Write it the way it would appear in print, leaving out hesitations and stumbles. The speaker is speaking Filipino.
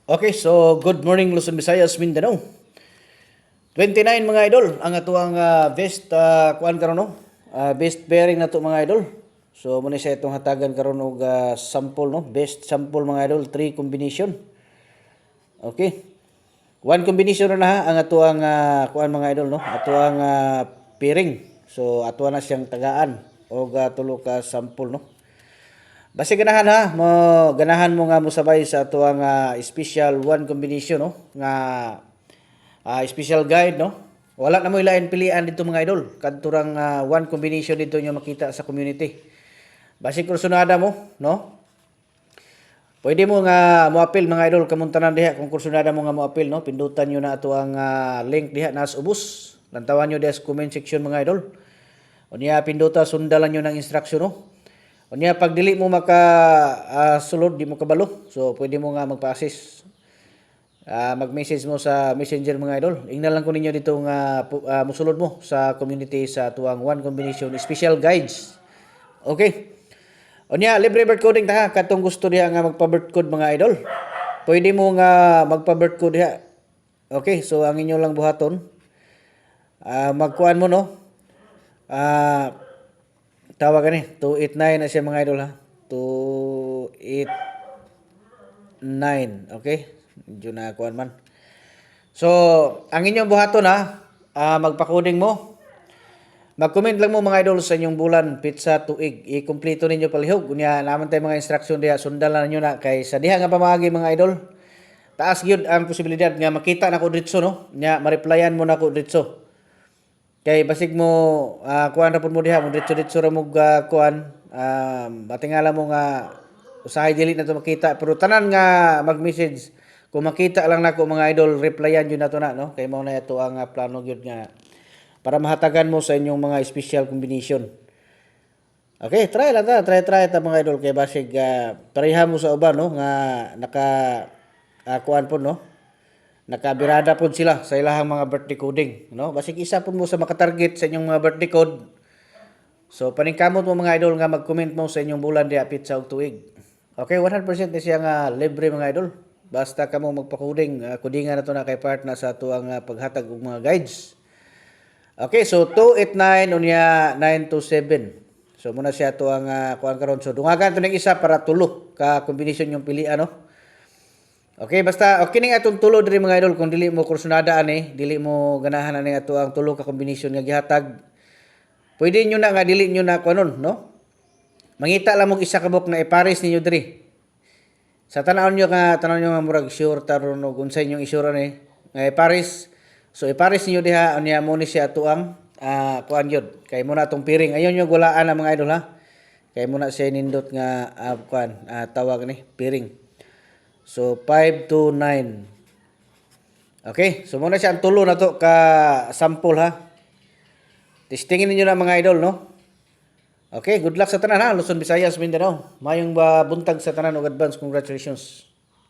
Okay, so good morning Luzon, Visayas, Mindanao. 29 mga idol ang atuang best kuan karon no. Best bearing na to mga idol. So muna siya itong hatagan karon og sample no. Best sample mga idol, 3 combination. Okay. One combination na ha ang atuang kuan mga idol no. Atuang pairing. So atuan na siyang tagaan og tulo ka sample no. Basi ganahan ha, ganahan mo nga musabay sa ato ang special one combination no nga special guide no. Wala na mo ilain pilian dito mga idol. Kadturang one combination dito nyo makita sa community. Basi kursunada mo no. Pwede mo nga mo-appeal mga idol kamuntanan diha kung kursunada mo nga mo-appeal no. Pindutan nyo na ato ang link diha nas ubos. Lantawan nyo diha sa comment section mga idol. Unya pinduta sundalan nyo ng instruction no. Unya pag dili mo sulod di mo kabalo. So pwede mo nga magpa-assist. Mag-message mo sa Messenger mga idol. Ingnan lang ko ninyo dito nga musulod mo sa community sa tuwang one combination special guides. Okay. Unya libre birth coding ta katong gusto diha nga magpa-birth code mga idol. Pwede mo nga magpa-birth code diha. Okay, so ang inyo lang buhaton magkuan mo no. Tawag ni 289 na siya mga idol ha. 289. Okay? Medyo na kuan man. So, ang inyong buhaton ha, magpa-coding mo. Mag-comment lang mo mga idol sa inyong bulan, pizza, tuig. I-kompleto ninyo palihog. Kunya naman tayo mga instruction diha, sundalan niyo na kay sa diha nga pamagi mga idol. Taas gyud ang posibilidad nga makita nako diretso no. Nya ma-replyan mo nako diretso. Kay basig mo kuan ra pud mo diha mo diretso ra mo kuan batingala mo nga usahay dili na to makita pero tanan nga mag-message kung makita lang nako mga idol replyan yun nato na no kay mao na ito ang plano gyud nga para mahatagan mo sa inyong mga special combination. Okay, try lang ta, try ta mga idol kay basig pareha mo sa uban no nga naka kuan pud no. Nakabirada po sila sa ilahang mga birthday coding. No? Basig isa po mo sa makatarget sa inyong mga birthday code. So, paningkamot mo mga idol nga mag-comment mo sa inyong bulan di apit sa og tuig. Okay, 100% na siya nga libre mga idol. Basta kamo magpa-coding. Codingan na to na kay part na sa ito ang paghatag og mga guides. Okay, so 289 unya 927. So, muna siya ito ang kuhan karon. So, dungagan ito ng isa para tulo ka combination yung pilian. No? Okay, basta okay ning atong tulo diri mga idol kung dili mo kursunada ani, dili mo ganahan ani ato ang tulo ka combination nga gihatag. Pwede nyo na nga dili nyo na kunon, no? Mangita lang mo isa ka book na ipares ninyo diri. Sa tanawon nyo nga murag sure taron og unsay inyong isura ni nga ipares. So ipares ninyo diha unya mo ni siya ato ang kuan gyud. Kay mo na atong piring. Ayon nyo gulaan ang mga idol ha. Kay mo na siya nindot nga kuan tawag ni piring. So, 5 to 9. Okay. So, muna siya ang tulo na to ka sample ha. Testingin niyo na mga idol, no? Okay. Good luck sa tanan ha. Luzon, Visayas, Mindanao. Mayong buntag sa tanan o advance. Congratulations.